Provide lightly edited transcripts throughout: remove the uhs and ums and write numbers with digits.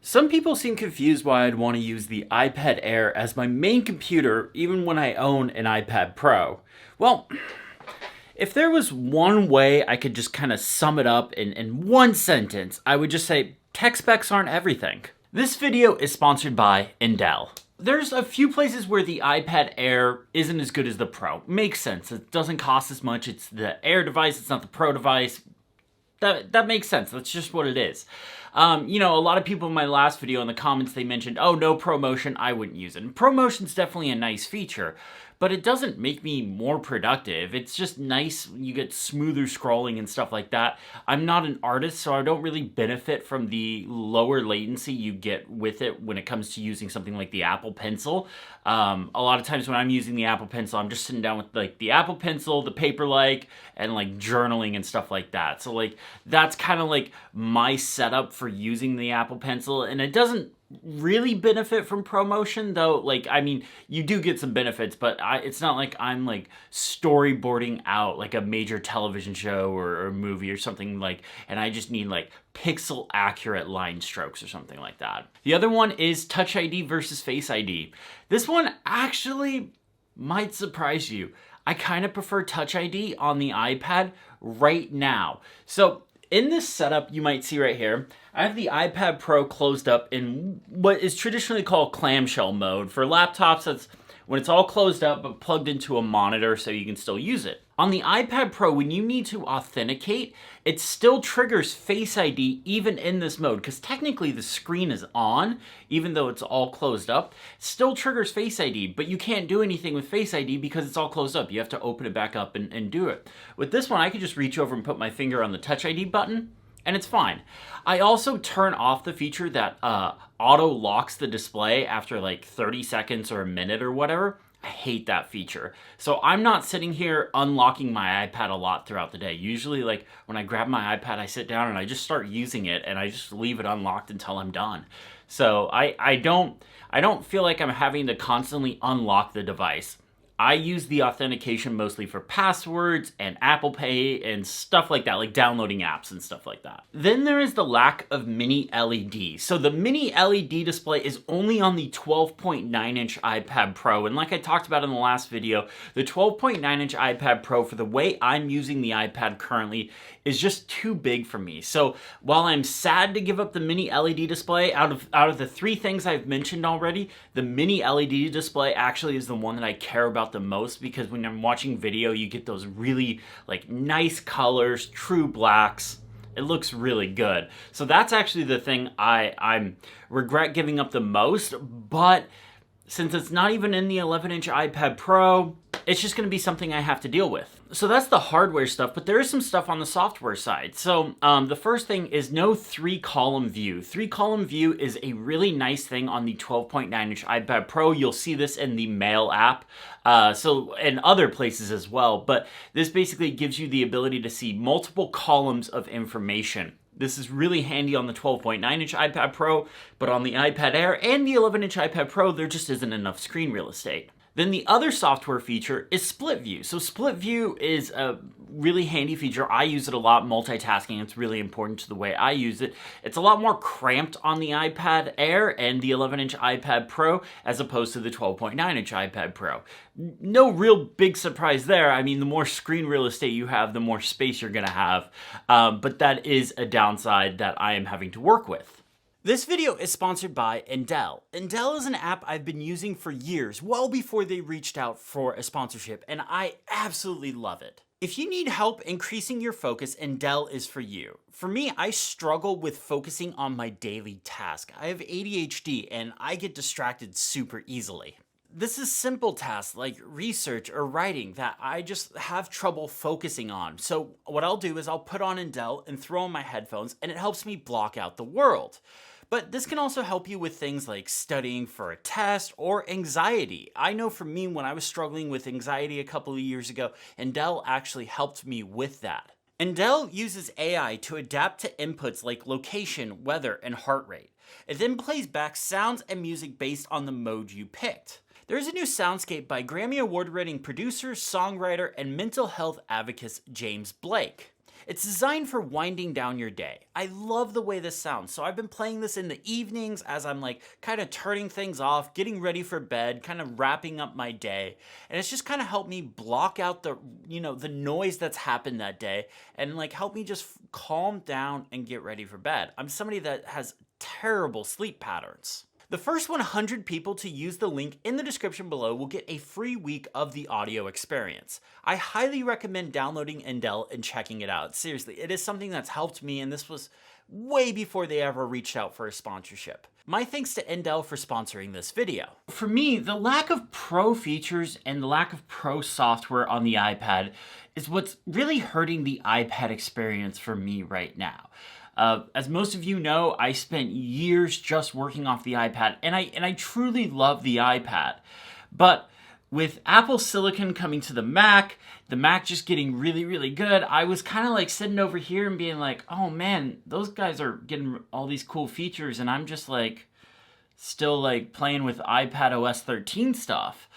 Some people seem confused why I'd want to use the iPad Air as my main computer even when I own an iPad Pro. Well, if there was one way I could just kind of sum it up in one sentence, I would just say tech specs aren't everything. This video is sponsored by Intel. There's a few places where the iPad Air isn't as good as the Pro. Makes sense. It doesn't cost as much. It's the Air device, it's not the Pro device. That makes sense. That's just what it is. A lot of people in my last video in the comments, they mentioned, oh, no ProMotion, I wouldn't use it. And ProMotion's definitely a nice feature, but it doesn't make me more productive. It's just nice. You get smoother scrolling and stuff like that. I'm not an artist, so I don't really benefit from the lower latency you get with it when it comes to using something like the Apple Pencil. A lot of times when I'm using the Apple Pencil, I'm just sitting down with like the Apple Pencil, the Paperlike, and like journaling and stuff like that. So like that's kind of like my setup for using the Apple Pencil, and it doesn't really benefit from ProMotion, though. Like, I mean, you do get some benefits, but it's not like I'm like storyboarding out like a major television show or a movie or something like, and I just need like pixel accurate line strokes or something like that. The other one is Touch ID versus Face ID. This one actually might surprise you. I kind of prefer Touch ID on the iPad right now. So in this setup, you might see right here, I have the iPad Pro closed up in what is traditionally called clamshell mode. For laptops, that's when it's all closed up but plugged into a monitor so you can still use it. On the iPad Pro, when you need to authenticate, it still triggers Face ID even in this mode, because technically the screen is on, even though it's all closed up. It still triggers Face ID, but you can't do anything with Face ID because it's all closed up. You have to open it back up and do it. With this one, I could just reach over and put my finger on the Touch ID button, and it's fine. I also turn off the feature that auto locks the display after like 30 seconds or a minute or whatever. I hate that feature. So I'm not sitting here unlocking my iPad a lot throughout the day. Usually, like when I grab my iPad, I sit down and I just start using it, and I just leave it unlocked until I'm done. So I don't feel like I'm having to constantly unlock the device. I use the authentication mostly for passwords and Apple Pay and stuff like that, like downloading apps and stuff like that. Then there is the lack of mini LED. So the mini LED display is only on the 12.9-inch iPad Pro. And like I talked about in the last video, the 12.9-inch iPad Pro, for the way I'm using the iPad currently, is just too big for me. So while I'm sad to give up the mini LED display, out of the three things I've mentioned already, the mini LED display actually is the one that I care about the most, because when I'm watching video, you get those really like nice colors, true blacks. It looks really good. So that's actually the thing I'm regret giving up the most, but since it's not even in the 11-inch iPad Pro, it's just going to be something I have to deal with. So that's the hardware stuff, but there is some stuff on the software side. So the first thing is no 3-column view. 3-column view is a really nice thing on the 12.9-inch iPad Pro. You'll see this in the Mail app, and other places as well. But this basically gives you the ability to see multiple columns of information. This is really handy on the 12.9-inch iPad Pro, but on the iPad Air and the 11-inch iPad Pro, there just isn't enough screen real estate. Then the other software feature is split view. So split view is a really handy feature. I use it a lot, multitasking. It's really important to the way I use it. It's a lot more cramped on the iPad Air and the 11-inch iPad Pro as opposed to the 12.9-inch iPad Pro. No real big surprise there. I mean, the more screen real estate you have, the more space you're going to have. But that is a downside that I am having to work with. This video is sponsored by Intel. Intel is an app I've been using for years, well before they reached out for a sponsorship, and I absolutely love it. If you need help increasing your focus, Intel is for you. For me, I struggle with focusing on my daily task. I have ADHD and I get distracted super easily. This is simple tasks like research or writing that I just have trouble focusing on. So what I'll do is I'll put on Intel and throw on my headphones, and it helps me block out the world. But this can also help you with things like studying for a test or anxiety. I know for me, when I was struggling with anxiety a couple of years ago, Intel actually helped me with that. Intel uses AI to adapt to inputs like location, weather, and heart rate. It then plays back sounds and music based on the mode you picked. There's a new soundscape by Grammy Award-winning producer, songwriter, and mental health advocate James Blake. It's designed for winding down your day. I love the way this sounds. So I've been playing this in the evenings as I'm like kind of turning things off, getting ready for bed, kind of wrapping up my day. And it's just kind of helped me block out the, the noise that's happened that day and like help me just calm down and get ready for bed. I'm somebody that has terrible sleep patterns. The first 100 people to use the link in the description below will get a free week of the audio experience. I highly recommend downloading Indel and checking it out. Seriously, it is something that's helped me, and this was way before they ever reached out for a sponsorship. My thanks to Indel for sponsoring this video. For me, the lack of pro features and the lack of pro software on the iPad is what's really hurting the iPad experience for me right now. As most of you know, I spent years just working off the iPad, and I truly love the iPad. But with Apple Silicon coming to the Mac just getting really, really good, I was kind of like sitting over here and being like, oh man, those guys are getting all these cool features, and I'm just like still like playing with iPad OS 13 stuff.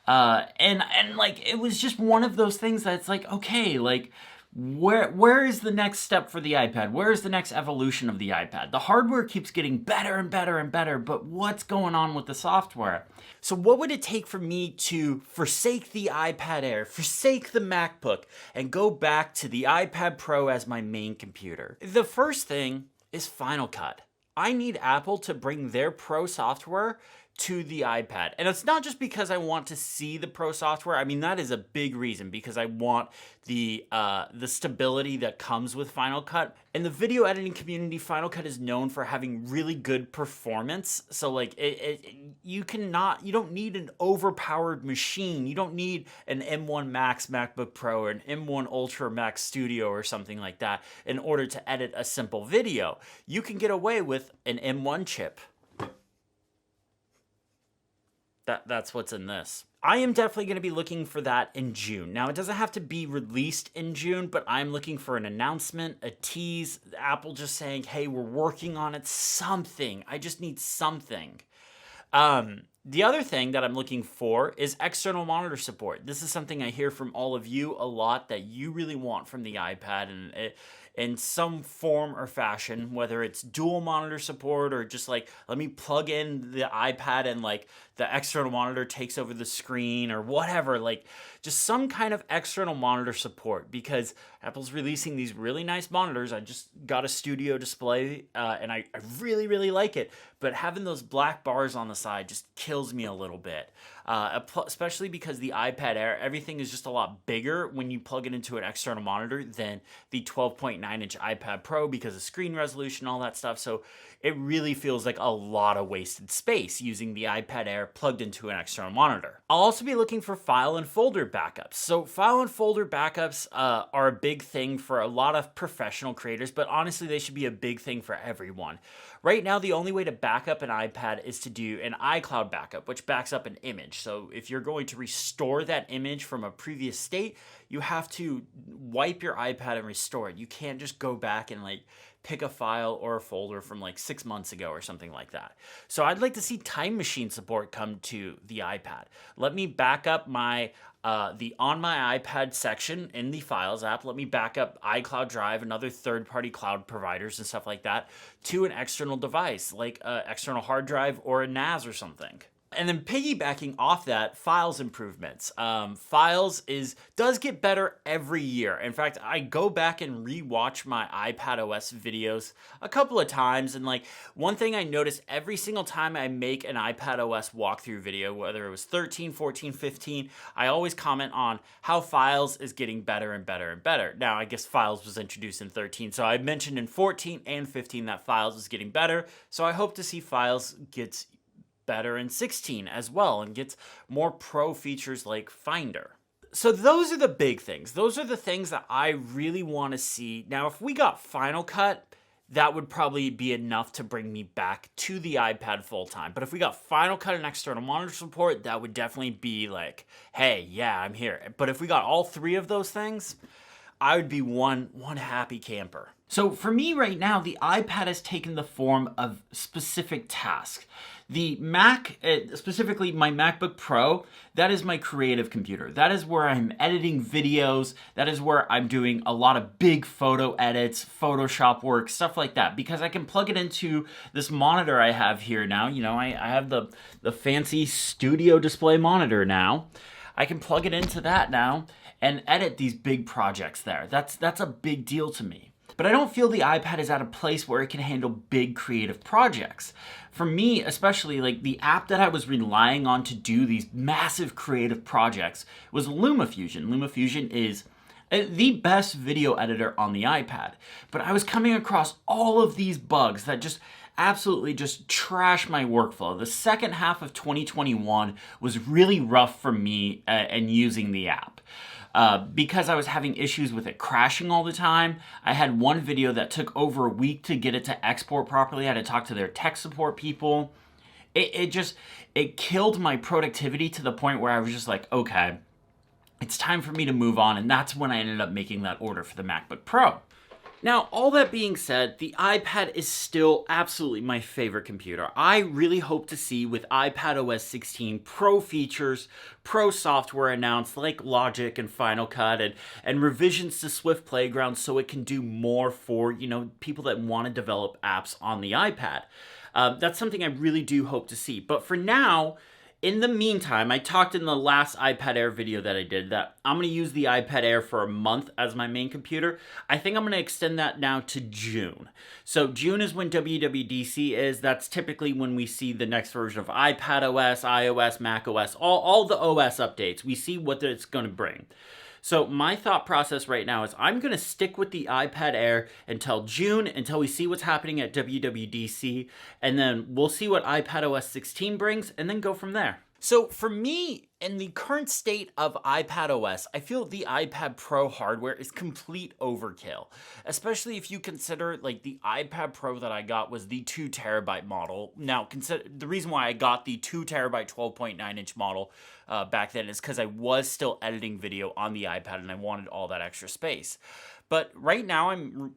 And like it was just one of those things that's like, okay, like where is the next step for the iPad? Where is the next evolution of the iPad? The hardware keeps getting better and better and better, but what's going on with the software? So what would it take for me to forsake the iPad Air, forsake the MacBook, and go back to the iPad Pro as my main computer? The first thing is Final Cut. I need Apple to bring their Pro software to the iPad. And it's not just because I want to see the Pro software. I mean, that is a big reason, because I want the stability that comes with Final Cut. In the video editing community, Final Cut is known for having really good performance. So like you don't need an overpowered machine. You don't need an M1 Max MacBook Pro or an M1 Ultra Max Studio or something like that in order to edit a simple video. You can get away with an M1 chip. That's what's in this. I am definitely going to be looking for that in June. Now, it doesn't have to be released in June, but I'm looking for an announcement, a tease, Apple just saying, hey, we're working on it, something. I just need something. The other thing that I'm looking for is external monitor support. This is something I hear from all of you a lot that you really want from the iPad, and in some form or fashion, whether it's dual monitor support or just like, let me plug in the iPad and like the external monitor takes over the screen or whatever, like just some kind of external monitor support, because Apple's releasing these really nice monitors. I just got a studio display and I really, really like it, but having those black bars on the side just kills me a little bit. Especially because the iPad Air, everything is just a lot bigger when you plug it into an external monitor than the 12.9-inch iPad Pro because of screen resolution, all that stuff. So it really feels like a lot of wasted space using the iPad Air plugged into an external monitor. I'll also be looking for file and folder backups. So file and folder backups are a big thing for a lot of professional creators, but honestly, they should be a big thing for everyone. Right now, the only way to back up an iPad is to do an iCloud backup, which backs up an image. So if you're going to restore that image from a previous state, you have to wipe your iPad and restore it. You can't just go back and like pick a file or a folder from like 6 months ago or something like that. So I'd like to see Time Machine support come to the iPad. Let me back up my the On My iPad section in the Files app. Let me back up iCloud Drive and other third-party cloud providers and stuff like that to an external device, like an external hard drive or a NAS or something. And then piggybacking off that, Files improvements. Files does get better every year. In fact, I go back and rewatch my iPad OS videos a couple of times, and like one thing I noticed every single time I make an iPad OS walkthrough video, whether it was 13, 14, 15, I always comment on how Files is getting better and better and better. Now, I guess Files was introduced in 13, so I mentioned in 14 and 15 that Files was getting better, so I hope to see Files gets better in 16 as well and gets more pro features like Finder. So those are the big things. Those are the things that I really want to see. Now, if we got Final Cut, that would probably be enough to bring me back to the iPad full time. But if we got Final Cut and external monitor support, that would definitely be like, hey, yeah, I'm here. But if we got all three of those things, I would be one happy camper. So for me right now, the iPad has taken the form of specific tasks. The Mac, specifically my MacBook Pro, that is my creative computer. That is where I'm editing videos. That is where I'm doing a lot of big photo edits, Photoshop work, stuff like that. Because I can plug it into this monitor I have here now. You know, I have the fancy studio display monitor now. I can plug it into that now and edit these big projects there. That's a big deal to me. But I don't feel the iPad is at a place where it can handle big creative projects. For me, especially, like the app that I was relying on to do these massive creative projects was LumaFusion. LumaFusion is the best video editor on the iPad. But I was coming across all of these bugs that just absolutely just trash my workflow. The second half of 2021 was really rough for me and using the app. Because I was having issues with it crashing all the time. I had one video that took over a week to get it to export properly. I had to talk to their tech support people. It killed my productivity to the point where I was just like, okay, it's time for me to move on. And that's when I ended up making that order for the MacBook Pro. Now, all that being said, the iPad is still absolutely my favorite computer. I really hope to see with iPadOS 16 pro features, pro software announced like Logic and Final Cut and revisions to Swift Playground so it can do more for, you know, people that want to develop apps on the iPad. That's something I really do hope to see. But for now, in the meantime, I talked in the last iPad Air video that I did that I'm going to use the iPad Air for a month as my main computer. I think I'm going to extend that now to June. So June is when WWDC is. That's typically when we see the next version of iPadOS, iOS, macOS, all the OS updates. We see what it's going to bring. So my thought process right now is I'm going to stick with the iPad Air until June, until we see what's happening at WWDC, and then we'll see what iPadOS 16 brings, and then go from there. So for me, in the current state of iPadOS, I feel the iPad Pro hardware is complete overkill, especially if you consider like the iPad Pro that I got was the 2 terabyte model. Now, consider the reason why I got the 2 terabyte 12.9 inch model back then is because I was still editing video on the iPad and I wanted all that extra space. But right now I'm,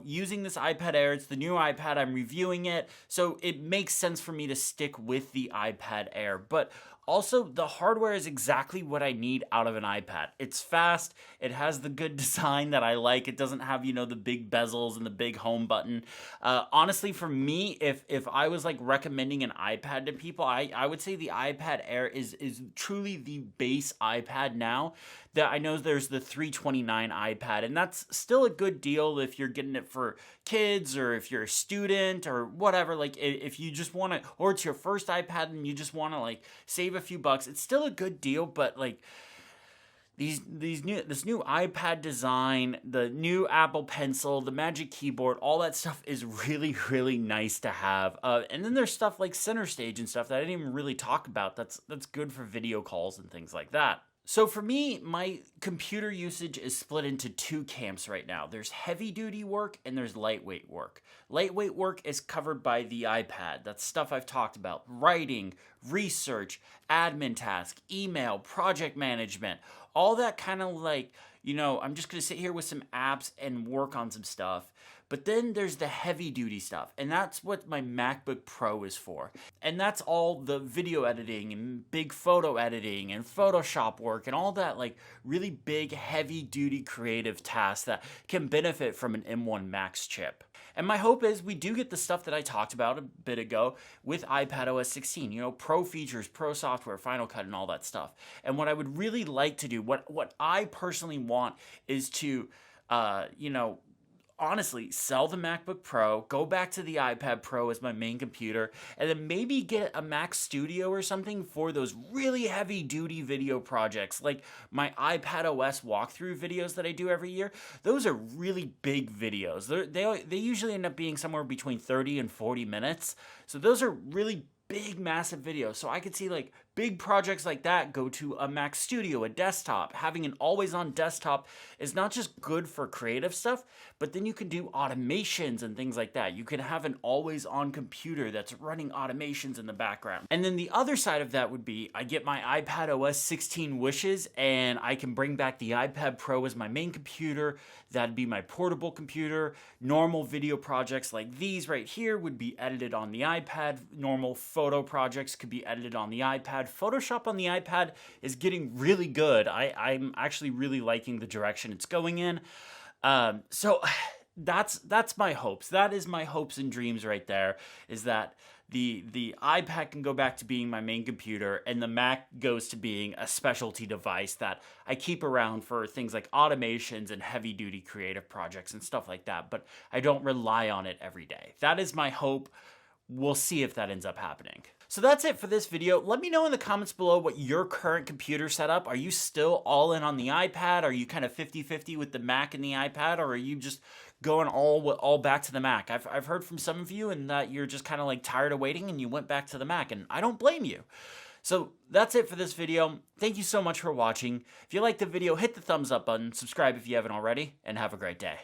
using this iPad Air. It's the new iPad. I'm reviewing it. So it makes sense for me to stick with the iPad Air. But also, the hardware is exactly what I need out of an iPad. It's fast. It has the good design that I like. It doesn't have, the big bezels and the big home button. Honestly, for me, if I was like recommending an iPad to people, I would say the iPad Air is truly the base iPad now. That I know there's the $329 iPad, and that's still a good deal if you're getting it for kids or if you're a student or whatever. Like if you just want to, or it's your first iPad and you just want to like save a few bucks, it's still a good deal. But like this new iPad design, the new Apple Pencil, the Magic Keyboard, all that stuff is really, really nice to have. And then there's stuff like Center Stage and stuff that I didn't even really talk about. That's good for video calls and things like that. So for me, my computer usage is split into 2 camps right now. There's heavy duty work and there's lightweight work. Lightweight work is covered by the iPad. That's stuff I've talked about. Writing, research, admin task, email, project management, all that kind of like, I'm just going to sit here with some apps and work on some stuff. But then there's the heavy duty stuff, and that's what my MacBook Pro is for. And that's all the video editing and big photo editing and Photoshop work and all that like really big heavy duty creative tasks that can benefit from an M1 Max chip. And my hope is we do get the stuff that I talked about a bit ago with iPadOS 16, pro features, pro software, Final Cut, and all that stuff. And what I would really like to do, what I personally want is to, honestly, sell the MacBook Pro, go back to the iPad Pro as my main computer, and then maybe get a Mac Studio or something for those really heavy-duty video projects, like my iPadOS walkthrough videos that I do every year. Those are really big videos. They usually end up being somewhere between 30 and 40 minutes, so those are really big, massive videos. So I could see like big projects like that go to a Mac Studio, a desktop. Having an always-on desktop is not just good for creative stuff, but then you can do automations and things like that. You can have an always-on computer that's running automations in the background. And then the other side of that would be I get my iPad OS 16 wishes and I can bring back the iPad Pro as my main computer. That'd be my portable computer. Normal video projects like these right here would be edited on the iPad. Normal photo projects could be edited on the iPad. Photoshop on the iPad is getting really good. I'm actually really liking the direction it's going in. So that's my hopes. That is my hopes and dreams right there, is that the iPad can go back to being my main computer and the Mac goes to being a specialty device that I keep around for things like automations and heavy duty creative projects and stuff like that, but I don't rely on it every day. That is my hope. We'll see if that ends up happening. So that's it for this video. Let me know in the comments below what your current computer setup. Are you still all in on the iPad? Are you kind of 50-50 with the Mac and the iPad? Or are you just going all back to the Mac? I've heard from some of you and that you're just kind of like tired of waiting and you went back to the Mac, and I don't blame you. So that's it for this video. Thank you so much for watching. If you liked the video, hit the thumbs up button, subscribe if you haven't already, and have a great day.